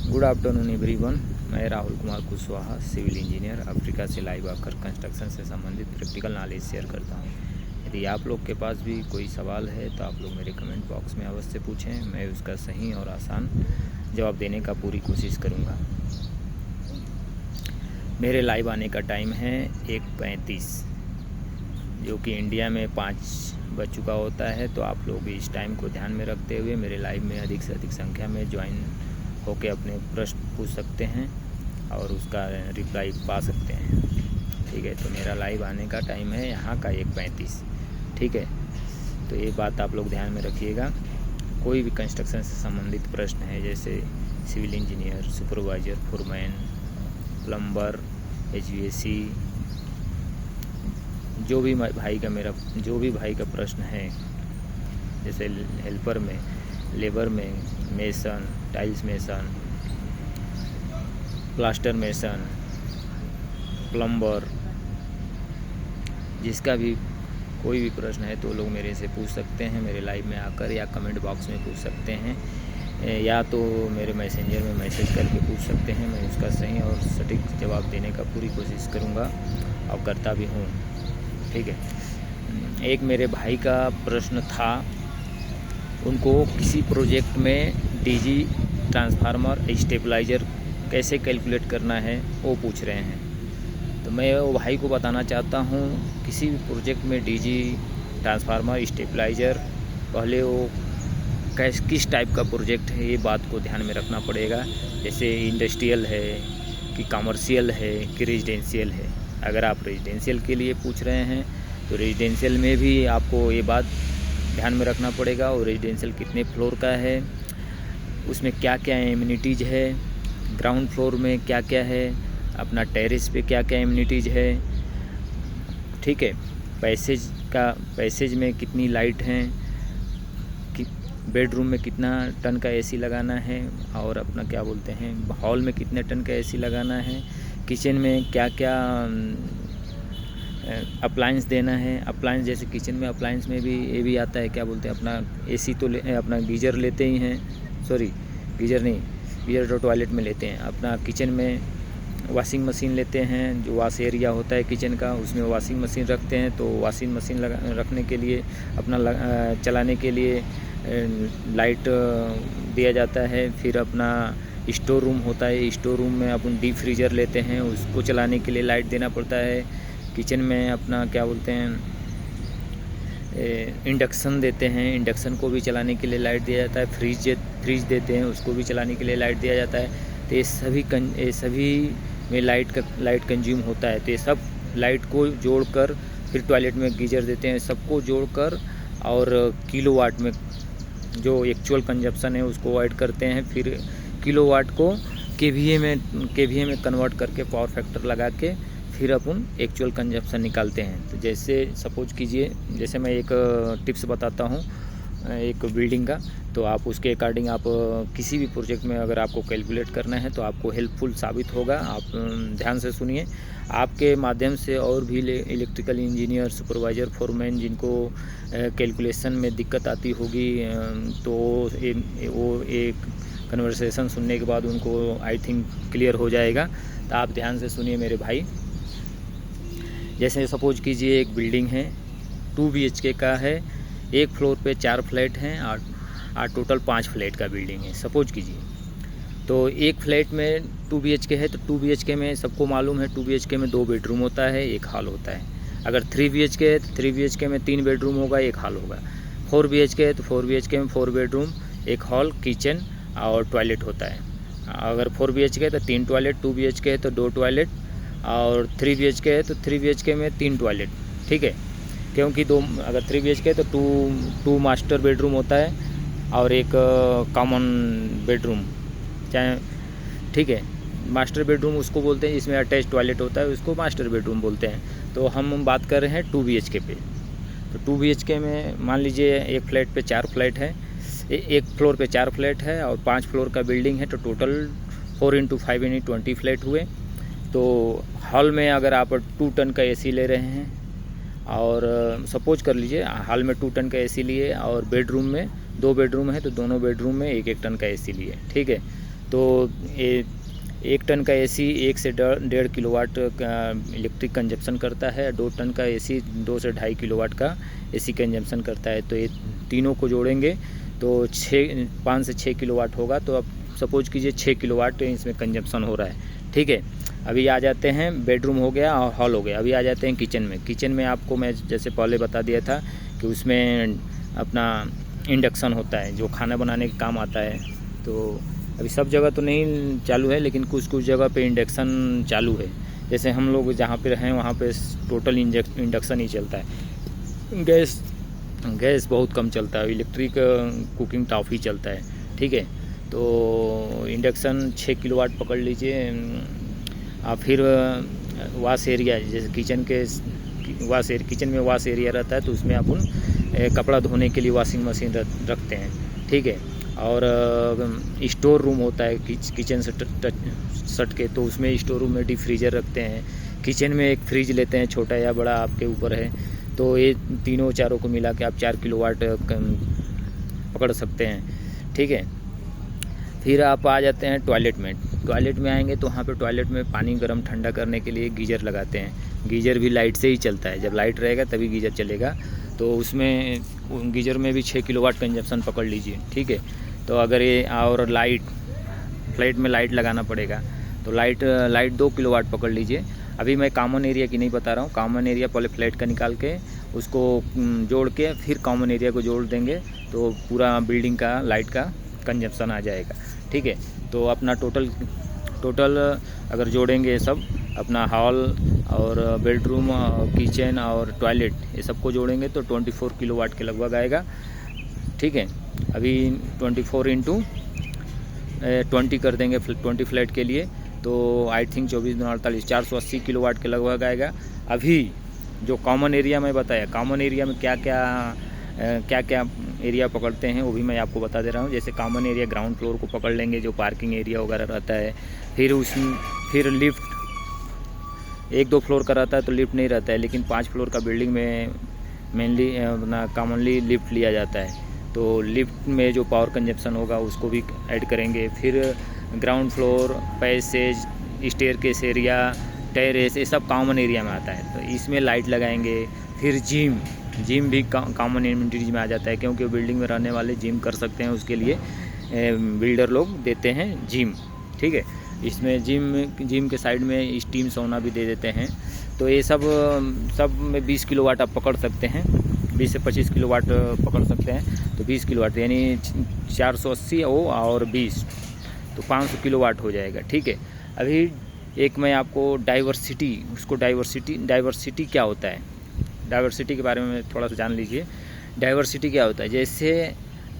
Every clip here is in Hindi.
Good afternoon everyone. मैं Rahul Kumar Kushwaha, civil engineer, Africa से लाइव आकर कंस्ट्रक्शन से संबंधित प्रैक्टिकल नॉलेज शेयर करता हूं। यदि आप लोग के पास भी कोई सवाल है तो आप लोग मेरे कमेंट बॉक्स में अवश्य पूछें, मैं उसका सही और आसान जवाब देने का पूरी कोशिश करूंगा। मेरे लाइव आने का टाइम है 1:35, जो कि इंडिया में 5 बज चुका होता है। तो आप लोग इस टाइम को ध्यान में रखते हुए मेरे लाइव में अधिक से अधिक संख्या में ज्वाइन होकर अपने प्रश्न पूछ सकते हैं और उसका रिप्लाई पा सकते हैं। ठीक है, तो मेरा लाइव आने का टाइम है यहाँ का 1:35। ठीक है, तो ये बात आप लोग ध्यान में रखिएगा। कोई भी कंस्ट्रक्शन से संबंधित प्रश्न है, जैसे civil engineer, supervisor, foreman, plumber, HVAC, जो भी भाई का प्रश्न है, जैसे हेल्पर में, लेबर में, mason, tiles mason, plaster mason, plumber, जिसका भी कोई भी प्रश्न है तो लोग मेरे से पूछ सकते हैं मेरे लाइव में आकर, या कमेंट बॉक्स में पूछ सकते हैं, या तो मेरे मैसेंजर में मैसेज करके पूछ सकते हैं। मैं उसका सही और सटीक जवाब देने का पूरी कोशिश करूँगा और करता भी हूँ। ठीक है, एक मेरे भाई का प्रश्न था, उनको किसी प्रोजेक्ट में DG, ट्रांसफार्मर, स्टेबलाइज़र कैसे कैलकुलेट करना है वो पूछ रहे हैं। तो मैं वो भाई को बताना चाहता हूँ, किसी भी प्रोजेक्ट में DG, ट्रांसफार्मर, स्टेबलाइज़र, पहले वो किस टाइप का प्रोजेक्ट है, ये बात को ध्यान में रखना पड़ेगा। जैसे इंडस्ट्रियल है कि कमर्शियल है कि रेजिडेंशियल है। अगर आप रेजिडेंशियल के लिए पूछ रहे हैं तो रेजिडेंशियल में भी आपको ये बात ध्यान में रखना पड़ेगा, और रेजिडेंशियल कितने फ्लोर का है, उसमें क्या क्या एमिनिटीज़ है, ग्राउंड फ्लोर में क्या क्या है, अपना टेरेस पे क्या क्या एमिनिटीज़ है। ठीक है, पैसेज में कितनी लाइट हैं, कि बेडरूम में कितना टन का AC लगाना है, और अपना क्या बोलते हैं, हॉल में कितने टन का AC लगाना है, किचन में क्या क्या अप्लायंस देना है। अप्लायंस जैसे किचन में अप्लायंस में भी ये भी आता है, क्या बोलते हैं, अपना AC तो अपना गीज़र लेते ही हैं, गीज़र तो टॉयलेट में लेते हैं। अपना किचन में वॉशिंग मशीन लेते हैं, जो वॉश एरिया होता है किचन का, उसमें वॉशिंग मशीन रखते हैं। तो वॉशिंग मशीन रखने के लिए अपना चलाने के लिए लाइट दिया जाता है। फिर अपना स्टोर रूम होता है, स्टोर रूम में अपन डीप फ्रीज़र लेते हैं, उसको चलाने के लिए लाइट देना पड़ता है। किचन में अपना क्या बोलते हैं, इंडक्शन देते हैं, इंडक्शन को भी चलाने के लिए लाइट दिया जाता है। फ्रिज देते हैं, उसको भी चलाने के लिए लाइट दिया जाता है। तो ये सभी में लाइट कंज्यूम होता है। तो ये सब लाइट को जोड़कर फिर टॉयलेट में गीज़र देते हैं, सबको जोड़कर और किलोवाट में जो एक्चुअल कंजप्शन है उसको ऐड करते हैं। फिर किलोवाट को KVA में कन्वर्ट करके पावर फैक्टर लगा के फिर अपन एक्चुअल कंजप्शन निकालते हैं। तो जैसे सपोज कीजिए, जैसे मैं एक टिप्स बताता हूँ एक बिल्डिंग का, तो आप उसके अकॉर्डिंग आप किसी भी प्रोजेक्ट में अगर आपको कैलकुलेट करना है तो आपको हेल्पफुल साबित होगा। आप ध्यान से सुनिए, आपके माध्यम से और भी इलेक्ट्रिकल इंजीनियर, सुपरवाइज़र, फोरमैन जिनको कैलकुलेशन में दिक्कत आती होगी, तो वो एक कन्वर्सेशन सुनने के बाद उनको आई थिंक क्लियर हो जाएगा। तो आप ध्यान से सुनिए मेरे भाई। जैसे सपोज कीजिए एक बिल्डिंग है, 2 BHK का है, एक फ्लोर पे 4 फ्लैट हैं और टोटल 5 फ्लैट का बिल्डिंग है, सपोज कीजिए। तो एक फ्लैट में 2 BHK है, तो 2 BHK में सबको मालूम है 2 BHK में 2 बेडरूम होता है, एक हॉल होता है। अगर 3 BHK है तो 3 BHK में 3 बेडरूम होगा, एक हॉल होगा। 4 BHK है तो 4 BHK में 4 बेडरूम, एक हॉल, किचन और टॉयलेट होता है। अगर 4 BHK है तो 3 टॉयलेट, 2 BHK है तो 2 टॉयलेट, और 3 BHK है तो 3 BHK में 3 टॉयलेट। ठीक है, क्योंकि अगर 3 BHK है तो 2 मास्टर बेडरूम होता है और एक कॉमन बेडरूम, चाहे, ठीक है। मास्टर बेडरूम उसको बोलते हैं जिसमें अटैच टॉयलेट होता है, उसको मास्टर बेडरूम बोलते हैं। तो हम बात कर रहे हैं 2 BHK पे। तो 2 BHK में मान लीजिए एक फ्लैट पे 4 फ्लैट है, एक फ्लोर पे 4 फ्लैट है और 5 फ्लोर का बिल्डिंग है, तो टोटल 4 × 5 यानी 20 फ्लैट हुए। तो हॉल में अगर आप 2 टन का AC ले रहे हैं, और सपोज कर लीजिए हॉल में 2 टन का AC लिए, और बेडरूम में 2 बेडरूम है तो दोनों बेडरूम में 1-1 टन का AC लिए। ठीक है, तो ये 1 टन का एसी 1 से 1.5 किलोवाट का इलेक्ट्रिक कंजप्शन करता है। 2 टन का एसी 2 से 2.5 किलोवाट का एसी कंजप्शन करता है। तो ये तीनों को जोड़ेंगे तो 5 से 6 किलोवाट होगा। तो अब सपोज कीजिए 6 किलोवाट इसमें कंजप्शन हो रहा है, ठीक है। अभी आ जाते हैं, बेडरूम हो गया और हॉल हो गया। अभी आ जाते हैं किचन में। किचन में आपको मैं जैसे पहले बता दिया था कि उसमें अपना इंडक्शन होता है जो खाना बनाने के काम आता है। तो अभी सब जगह तो नहीं चालू है, लेकिन कुछ कुछ जगह पे इंडक्शन चालू है। जैसे हम लोग जहाँ पे रहें वहाँ पे टोटल इंडक्शन ही चलता है। गैस बहुत कम चलता है, इलेक्ट्रिक कुकिंग टॉप ही चलता है, ठीक है। तो इंडक्शन 6 किलोवाट पकड़ लीजिए। फिर वॉश एरिया, जैसे किचन में वॉश एरिया रहता है, तो उसमें अपन कपड़ा धोने के लिए वॉशिंग मशीन रखते हैं, ठीक है। और स्टोर रूम होता है किचन से सट के, तो उसमें स्टोर रूम में डीप फ्रीजर रखते हैं। किचन में एक फ्रिज लेते हैं, छोटा या बड़ा आपके ऊपर है। तो ये तीनों चारों को मिला के आप 4 किलोवाट पकड़ सकते हैं, ठीक है। फिर आप आ जाते हैं टॉयलेट में आएंगे तो वहाँ पे टॉयलेट में पानी गर्म ठंडा करने के लिए गीजर लगाते हैं। गीजर भी लाइट से ही चलता है, जब लाइट रहेगा तभी गीजर चलेगा। तो उसमें गीजर में भी 6 किलोवाट कंजप्शन पकड़ लीजिए, ठीक है। तो अगर ये और लाइट, फ्लैट में लाइट लगाना पड़ेगा, तो लाइट 2 किलोवाट पकड़ लीजिए। अभी मैं कॉमन एरिया की नहीं बता रहा हूँ। कॉमन एरिया पहले फ्लैट का निकाल के उसको जोड़ के फिर कॉमन एरिया को जोड़ देंगे, तो पूरा बिल्डिंग का लाइट का कंजप्शन आ जाएगा, ठीक है। तो अपना टोटल अगर जोड़ेंगे सब, अपना हॉल और बेडरूम, किचन और टॉयलेट, ये सबको जोड़ेंगे तो 24 किलोवाट के लगभग आएगा, ठीक है। अभी 24 इंटू 20 कर देंगे 20 फ्लैट के लिए, तो आई थिंक 24×48 480 किलोवाट के लगभग आएगा। अभी जो कॉमन एरिया में बताया, कॉमन एरिया में क्या क्या एरिया पकड़ते हैं वो भी मैं आपको बता दे रहा हूँ। जैसे कॉमन एरिया ग्राउंड फ्लोर को पकड़ लेंगे, जो पार्किंग एरिया वगैरह रहता है। फिर लिफ्ट 1-2 फ्लोर का रहता है तो लिफ्ट नहीं रहता है, लेकिन 5 फ्लोर का बिल्डिंग में मेनली अपना कॉमनली लिफ्ट लिया जाता है। तो लिफ्ट में जो पावर कंजप्शन होगा उसको भी ऐड करेंगे। फिर ground floor, passage, staircase area, terrace, ये सब कॉमन एरिया में आता है, तो इसमें लाइट लगाएंगे। फिर जिम भी कॉमन एमिनिटीज में आ जाता है, क्योंकि बिल्डिंग में रहने वाले जिम कर सकते हैं, उसके लिए बिल्डर लोग देते हैं जिम, ठीक है। इसमें जिम के साइड में स्टीम सोना भी दे देते हैं। तो ये सब में 20 किलोवाट आप पकड़ सकते हैं, 20 से 25 किलोवाट पकड़ सकते हैं। तो 20 किलोवाट यानी 480 और 20 तो 500 किलोवाट हो जाएगा, ठीक है। अभी एक मैं आपको डाइवर्सिटी क्या होता है, डाइवर्सिटी के बारे में थोड़ा सा जान लीजिए। डाइवर्सिटी क्या होता है, जैसे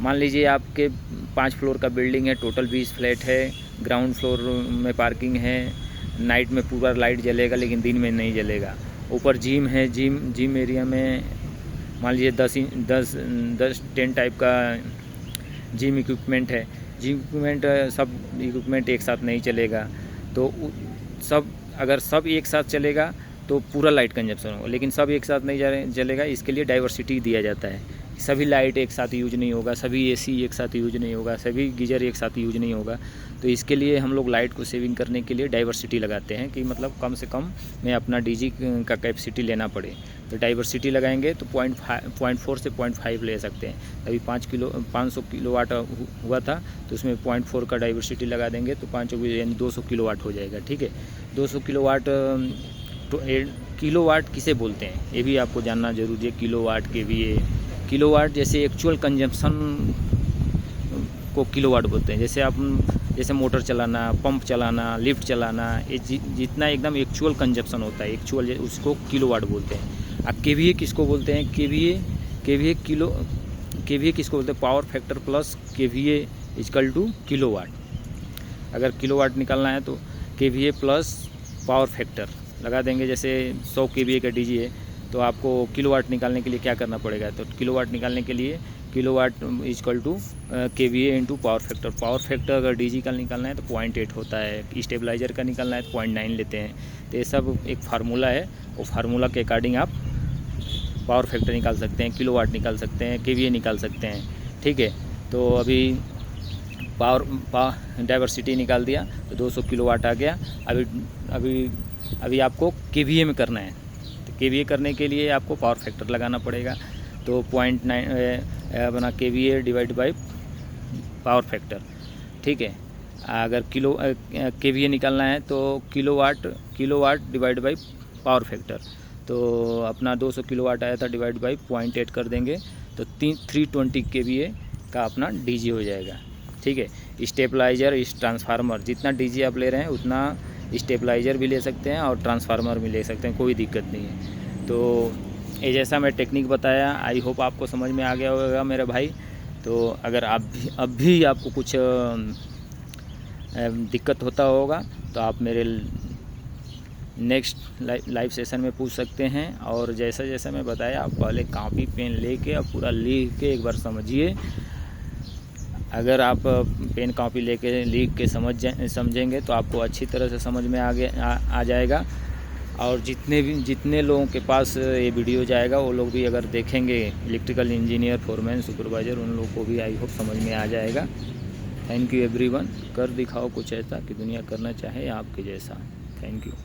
मान लीजिए आपके 5 फ्लोर का बिल्डिंग है, टोटल 20 फ्लैट है, ग्राउंड फ्लोर में पार्किंग है, नाइट में पूरा लाइट जलेगा लेकिन दिन में नहीं जलेगा। ऊपर जिम है, जिम एरिया में मान लीजिए 10 टाइप का जिम इक्विपमेंट है। सब इक्विपमेंट एक साथ नहीं चलेगा, तो अगर सब एक साथ चलेगा तो पूरा लाइट कंजप्शन होगा, लेकिन सब एक साथ नहीं चलेगा। इसके लिए डाइवर्सिटी दिया जाता है। सभी लाइट एक साथ यूज नहीं होगा, सभी एसी एक साथ यूज नहीं होगा, सभी गीजर एक साथ यूज नहीं होगा। तो इसके लिए हम लोग लाइट को सेविंग करने के लिए डाइवर्सिटी लगाते हैं, कि मतलब कम से कम में अपना डीजी का कैपेसिटी लेना पड़े। तो डाइवर्सिटी लगाएंगे तो 0.4 से 0.5 ले सकते हैं। अभी 500 किलोवाट हुआ था, तो उसमें 0.4 का डाइवर्सिटी लगा देंगे तो 5 यानी 200 किलोवाट हो जाएगा, ठीक है। 200 किलोवाट। तो किलोवाट किसे बोलते हैं ये भी आपको जानना जरूरी है। किलोवाट, केवीए, किलोवाट जैसे एक्चुअल कंजम्पशन को किलोवाट बोलते हैं। जैसे मोटर चलाना, पंप चलाना, लिफ्ट चलाना, ये जितना एकदम एक्चुअल कंजम्पशन होता है, एक्चुअल, उसको किलोवाट बोलते हैं। अब केवीए किसको बोलते हैं, केवीए किसको बोलते हैं, power factor plus KVA equal to kilowatt. अगर किलोवाट निकालना है तो केवीए प्लस पावर फैक्टर लगा देंगे। जैसे 100 केवीए का डीजी है तो आपको किलोवाट निकालने के लिए क्या करना पड़ेगा, तो किलोवाट निकालने के लिए kilowatt equal to KVA into power factor. Power factor अगर डीजी का निकालना है तो 0.8 होता है, स्टेबलाइजर का निकालना है तो 0.9 लेते हैं। तो ये सब एक फार्मूला है, वो फार्मूला के अकॉर्डिंग आप पावर फैक्टर निकाल सकते हैं, किलोवाट निकाल सकते हैं, केवीए निकाल सकते हैं, ठीक है। तो अभी डाइवर्सिटी निकाल दिया तो 200 किलोवाट आ गया। अभी आपको केवीए में करना है, तो केवीए करने के लिए आपको पावर फैक्टर लगाना पड़ेगा। तो 0.9 बना KVA divide by power factor, ठीक है। अगर केवीए निकालना है तो kilowatt divide by power factor, तो अपना 200 किलोवाट आया था डिवाइड बाई 0.8 कर देंगे तो 320 केवीए का अपना डीजी हो जाएगा, ठीक है। स्टेबलाइज़र, इस ट्रांसफार्मर, जितना डीजी आप ले रहे हैं उतना स्टेबलाइज़र भी ले सकते हैं और ट्रांसफार्मर भी ले सकते हैं, कोई दिक्कत नहीं है। तो ये जैसा मैं टेक्निक बताया, आई होप आपको समझ में आ गया होगा मेरे भाई। तो अगर अब भी आपको कुछ दिक्कत होता होगा तो आप मेरे नेक्स्ट लाइव सेशन में पूछ सकते हैं। और जैसा जैसा मैं बताया, आप पहले कॉपी पेन लेके आप पूरा लिख के एक बार समझिए। अगर आप पेन कॉपी लेके लिख के समझेंगे तो आपको अच्छी तरह से समझ में आ जाएगा। और जितने लोगों के पास ये वीडियो जाएगा वो लोग भी अगर देखेंगे, इलेक्ट्रिकल इंजीनियर, फोरमैन, सुपरवाइज़र, उन लोगों को भी आई होप समझ में आ जाएगा। Thank you everyone. कर दिखाओ कुछ ऐसा कि दुनिया करना चाहे आपके जैसा। Thank you.